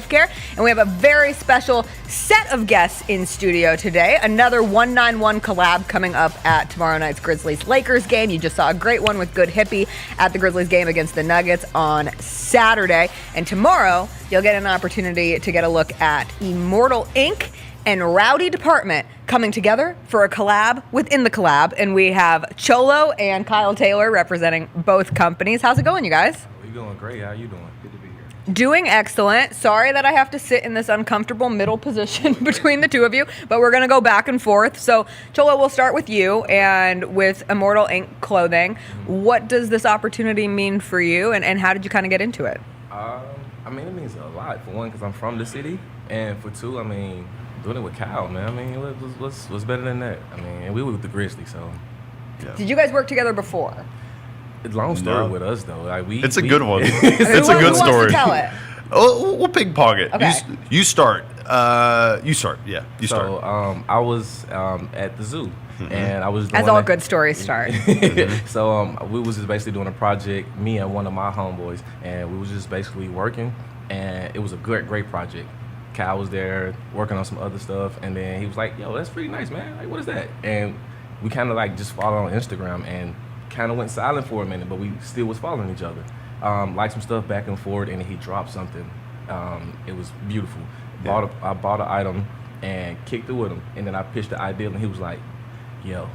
Care, and we have a very special set of guests in studio today. Another 191 collab coming up at tomorrow night's Grizzlies-Lakers game. You just saw a great one with Good Hippie at the Grizzlies game against the Nuggets on Saturday. And tomorrow, you'll get an opportunity to get a look at Immortal Inc. and Rowdy Department coming together for a collab within the collab. And we have Cholo and Kyle Taylor representing both companies. How's it going, you guys? We're going great. How you doing? Good to be here. Doing excellent. Sorry that I have to sit in this uncomfortable middle position between the two of you, but we're going to go back and forth. So, Cholo, we'll start with you and with Immortal Inc. clothing. What does this opportunity mean for you, and how did you kind of get into it? It means a lot. For one, because I'm from the city, and for two, doing it with Kyle, man. What's better than that? And we were with the Grizzlies, so. Yeah. Did you guys work together before? Long story with us though. It's a good one. It's a good story. Who wants to tell it? Oh, we'll ping pong it. Okay. You start. You start. Yeah, you start. So I was at the zoo, and I was doing as all good stories start. So we was just basically doing a project, me and one of my homeboys, and we was just basically working, and it was a great project. Kyle was there working on some other stuff, and then he was like, "Yo, that's pretty nice, man. Like, what is that?" And we kind of like just followed on Instagram and kind of went silent for a minute, but we still was following each other. Like some stuff back and forth, and he dropped something. It was beautiful. Yeah. I bought an item and kicked it with him, and then I pitched the idea, and he was like, "Yo,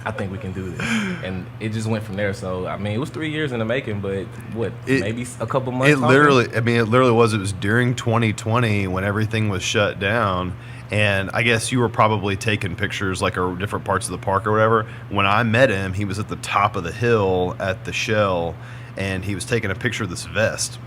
I think we can do this." And it just went from there. So it was 3 years in the making, but maybe a couple months. It literally was. It was during 2020 when everything was shut down. And I guess you were probably taking pictures like or different parts of the park or whatever. When I met him, he was at the top of the hill at the Shell, and he was taking a picture of this vest.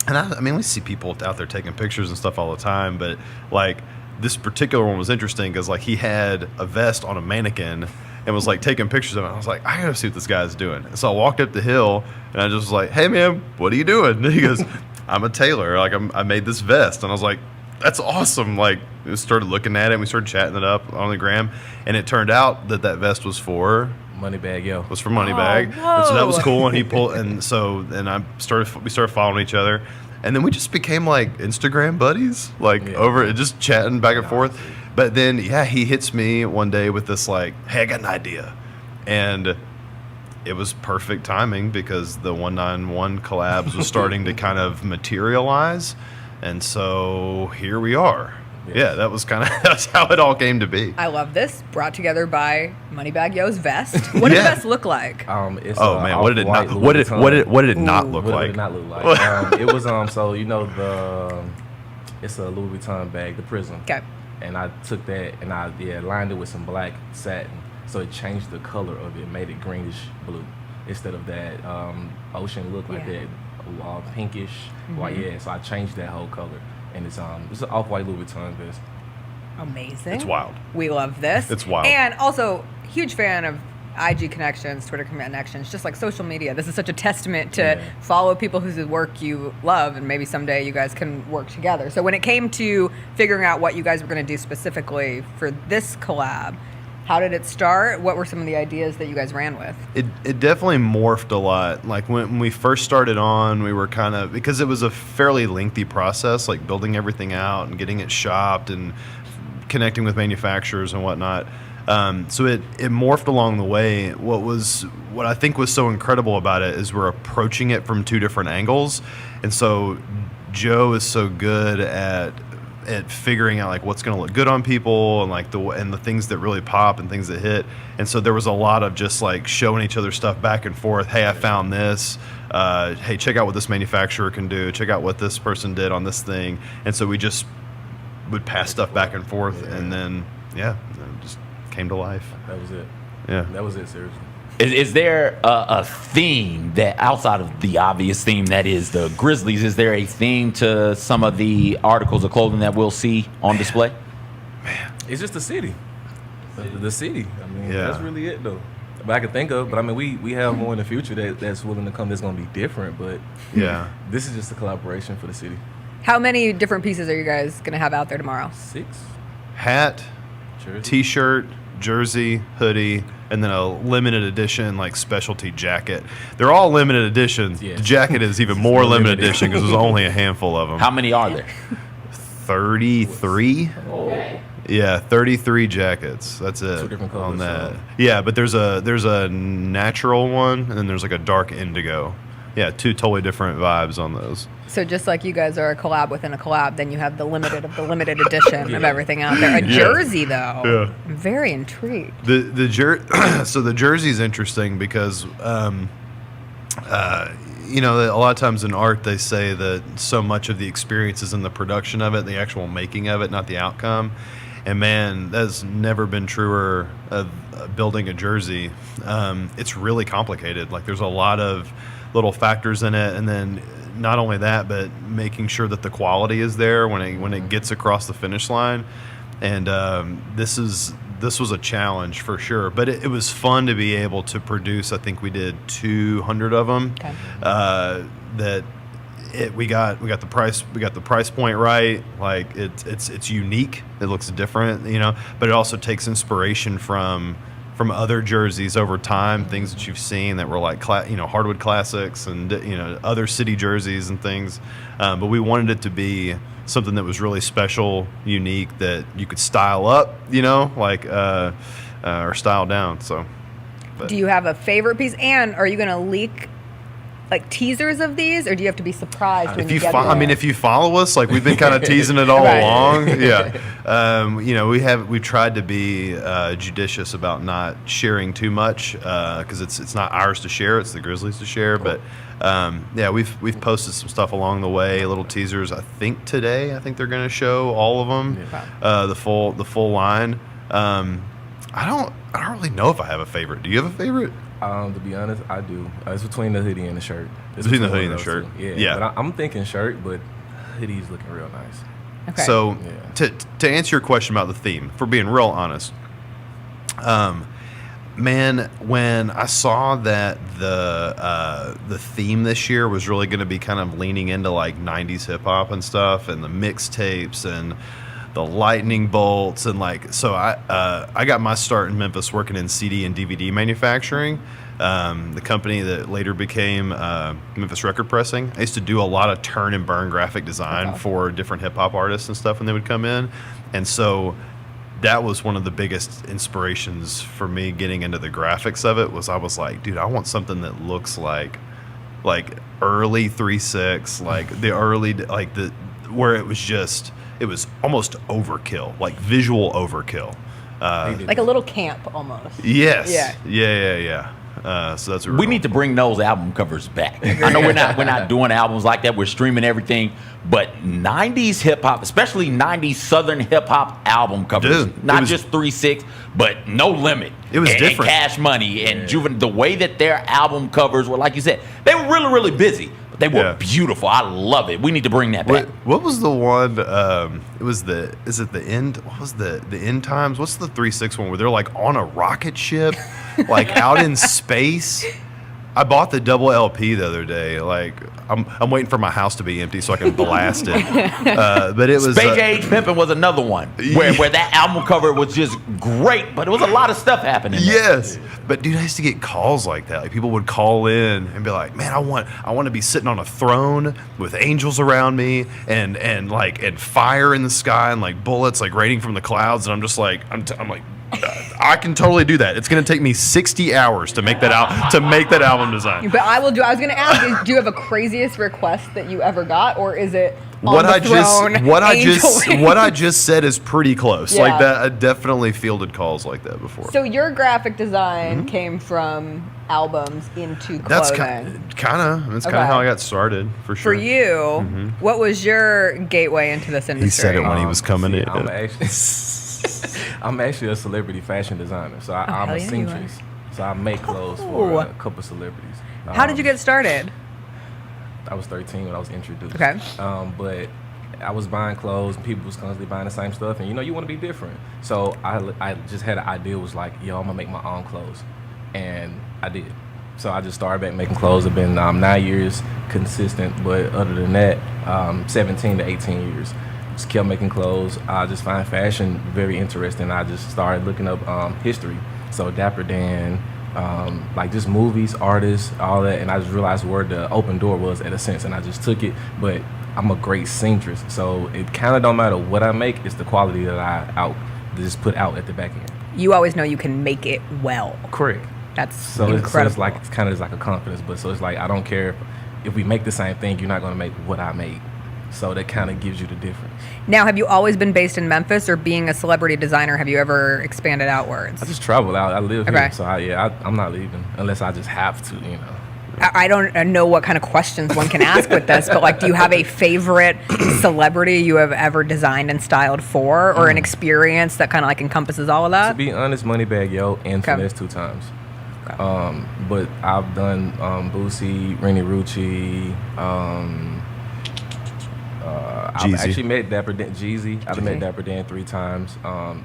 And we see people out there taking pictures and stuff all the time, but like this particular one was interesting because like he had a vest on a mannequin and was like taking pictures of it. I was like, I gotta see what this guy's doing. And so I walked up the hill and I just was like, "Hey man, what are you doing?" And he goes, "I'm a tailor. Like I made this vest." And I was like, "That's awesome!" Like, we started looking at it, and we started chatting it up on the gram, and it turned out that vest was for Moneybag Yo. Was for Moneybag, and so that was cool. And he pulled, and we started following each other, and then we just became like Instagram buddies, just chatting back and forth. But then, he hits me one day with this like, "Hey, I got an idea," and it was perfect timing because the 191 collabs was starting to kind of materialize. And so here we are. Yes. Yeah, that's how it all came to be. I love this. Brought together by Moneybag Yo's vest. What did the vest look like? It's what did it not? What did it not look like? What did it not look like? It was so it's a Louis Vuitton bag, the Prism. Okay. And I took that and I lined it with some black satin, so it changed the color of it, made it greenish blue instead of that ocean look like that. Pinkish, white, so I changed that whole color, and it's an off-white Louis Vuitton vest. Amazing. It's wild. We love this. It's wild. And also, huge fan of IG connections, Twitter connections, just like social media. This is such a testament to follow people whose work you love, and maybe someday you guys can work together. So when it came to figuring out what you guys were going to do specifically for this collab, how did it start? What were some of the ideas that you guys ran with? It definitely morphed a lot. Like when we first started on, we were kind of, because it was a fairly lengthy process, like building everything out and getting it shopped and connecting with manufacturers and whatnot. So it morphed along the way. What I think was so incredible about it is we're approaching it from two different angles. And so Joe is so good at figuring out like what's going to look good on people and like the things that really pop and things that hit. And so there was a lot of just like showing each other stuff back and forth. Hey, I found this. Hey, check out what this manufacturer can do. Check out what this person did on this thing. And so we just would pass stuff back and forth, and then it just came to life. That was it. Yeah, that was it. Seriously. Is there a theme that, outside of the obvious theme that is the Grizzlies, is there a theme to some of the articles of clothing that we'll see on display? Man, it's just the city. The city. That's really it, though. But I can think of, but we have more in the future that's willing to come that's going to be different, but this is just a collaboration for the city. How many different pieces are you guys going to have out there tomorrow? 6. Hat, jersey. T-shirt, jersey, hoodie, and then a limited edition like specialty jacket. They're all limited editions. Yes. The jacket is even more limited edition because there's only a handful of them. How many are there? 33. Yeah, 33 jackets. That's it. Two different colors, on that. so. Yeah, but there's a natural one, and then there's like a dark indigo. Yeah, two totally different vibes on those. So just like you guys are a collab within a collab, then you have the limited of the limited edition of everything out there. A jersey, though. Yeah. I'm very intrigued. So the jersey's interesting because, you know, a lot of times in art they say that so much of the experience is in the production of it, the actual making of it, not the outcome. And man, that's never been truer of building a jersey. It's really complicated. Like there's a lot of little factors in it, and then not only that, but making sure that the quality is there when it gets across the finish line. And this was a challenge for sure, but it was fun to be able to produce. I think we did 200 of them. Okay. We got the price point right. Like it's unique. It looks different, you know. But it also takes inspiration from other jerseys over time, things that you've seen that were like hardwood classics and other city jerseys and things. But we wanted it to be something that was really special, unique, that you could style up, or style down. So, do you have a favorite piece? And are you going to leak like teasers of these, or do you have to be surprised when you get there? If you follow us, like we've been kind of teasing it all Right. along. Yeah. We've tried to be judicious about not sharing too much because it's not ours to share, it's the Grizzlies to share. Cool. But we've posted some stuff along the way, little teasers. I think today, they're going to show all of them, the full line. I don't really know if I have a favorite. Do you have a favorite? To be honest, I do. It's between the hoodie and the shirt. It's between the hoodie and the those shirt. two. Yeah. But I'm thinking shirt, but hoodie's looking real nice. Okay. So to answer your question about the theme, for being real honest, man, when I saw that the theme this year was really going to be kind of leaning into like 90s hip hop and stuff, and the mixtapes and the lightning bolts, and I got my start in Memphis working in CD and DVD manufacturing, the company that later became Memphis Record Pressing. I used to do a lot of turn and burn graphic design for different hip hop artists and stuff when they would come in, and so that was one of the biggest inspirations for me getting into the graphics of it. I was like, dude, I want something that looks like early 3.6, like the early where it was almost overkill, like visual overkill. Like a little camp almost. Yes. Yeah. So that's We need to bring those album covers back. I know we're not doing albums like that. We're streaming everything, but 90s hip hop, especially 90s Southern hip hop album covers, not just 3.6, but No Limit. It was different. And Cash Money and Juvenile. The way that their album covers were, like you said, they were really, really busy. They were beautiful. I love it. We need to bring that back. What was the one? Is it the end? What was the end times? What's the 3.6 one where they're like on a rocket ship, like out in space? I bought the double LP the other day. Like I'm waiting for my house to be empty so I can blast it. But it was Space Age Pimpin' was another one where that album cover was just great, but it was a lot of stuff happening. Yes, but dude, I used to get calls like that. Like people would call in and be like, "Man, I want to be sitting on a throne with angels around me and fire in the sky and like bullets like raining from the clouds." And I'm just like, I'm like, I can totally do that. It's going to take me 60 hours to make that album design. But I will do. I was going to ask: do you have a craziest request that you ever got, or is it what I just said is pretty close. Yeah. Like that, I definitely fielded calls like that before. So your graphic design came from albums into clothing. That's kind of how I got started for sure. For you, what was your gateway into this industry? He said it when he was coming in. I'm actually a celebrity fashion designer, so I'm a seamstress. So I make clothes for a couple celebrities. How did you get started? I was 13 when I was introduced. Okay. But I was buying clothes, and people was constantly buying the same stuff, and you want to be different. So I just had an idea, was like, yo, I'm gonna make my own clothes, and I did. So I just started back making clothes. I've been 9 years consistent, but other than that, 17 to 18 years. Just kept making clothes. I just find fashion very interesting. I just started looking up history. So Dapper Dan, like just movies, artists, all that, and I just realized where the open door was in a sense, and I just took it. But I'm a great seamstress, so it kind of don't matter what I make; it's the quality that I just put out at the back end. You always know you can make it well. Correct. That's So incredible. it's like it's kind of like a confidence, but so it's like I don't care if we make the same thing, you're not going to make what I made. So that kind of gives you the difference. Now, have you always been based in Memphis, or being a celebrity designer, have you ever expanded outwards? I just travel out. I live Okay. here, so I'm not leaving unless I just have to, you know. I don't know what kind of questions one can ask with this, but like, do you have a favorite celebrity you have ever designed and styled for, or an experience that kind of like encompasses all of To that? be honest, Moneybag Yo and Okay. Finesse 2 times. Okay. But I've done Boosie, Rennie Rucci. I've Jeezy. actually met Dapper Dan, Jeezy. I've Jeezy. met Dapper Dan 3 times.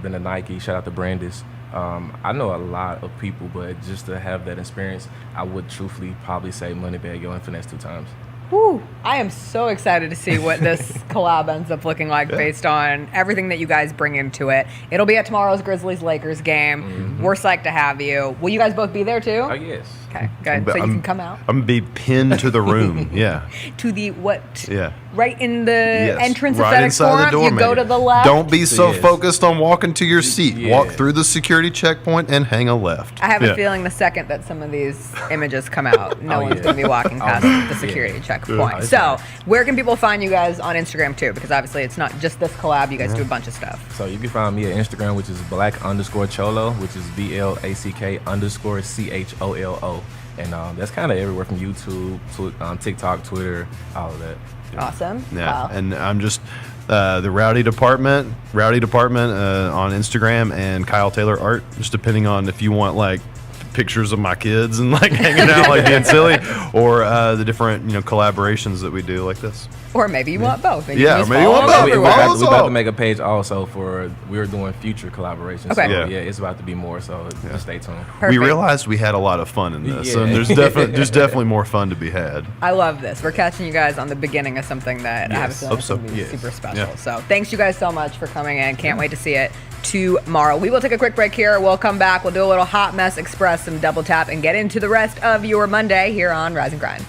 Been to Nike. Shout out to Brandis. I know a lot of people, but just to have that experience, I would truthfully probably say Moneybag Yo and Finesse 2 times. Whew. I am so excited to see what this collab ends up looking like based on everything that you guys bring into it. It'll be at tomorrow's Grizzlies-Lakers game. We're psyched to have you. Will you guys both be there too? Oh, yes. Okay, good. So you can come out I'm gonna be pinned to the room. Yeah. to the what? Yeah. Right in the Yes. entrance right aesthetic inside forum. the door, You go man. to the left. Don't be so Yes. focused on walking to your seat. Yeah. Walk through the security checkpoint and hang a left. I have Yeah. a feeling the second that some of these images come out, no Oh, one's yeah. going to be walking past the security checkpoint. it's So, fine. where can people find you guys on Instagram too? Because obviously it's not just this collab. You guys do a bunch of stuff. So you can find me at Instagram, which is black_cholo, which is BLACK_CHOLO. And that's kind of everywhere from YouTube, TikTok, Twitter, all of that. Yeah. Awesome. Yeah, Wow. and I'm just the Rowdy Department on Instagram, and Kyle Taylor Art, just depending on if you want like pictures of my kids and like hanging out like being silly, or the different collaborations that we do like this. Or maybe you want both. And you Yeah, can just or maybe you follow want them both. We everywhere. Follow about, us we about all. to make a page also we're doing future collaborations. Okay. So, Yeah. yeah, it's about to be more. So just stay tuned. Perfect. We realized we had a lot of fun in this, Yeah. and there's definitely more fun to be had. I love this. We're catching you guys on the beginning of something that I have a Yes, feeling hope is so. going to be Yes. super special. Yeah. So thanks you guys so much for coming in. Can't wait to see it tomorrow. We will take a quick break here. We'll come back. We'll do a little Hot Mess Express, some double tap, and get into the rest of your Monday here on Rise and Grind.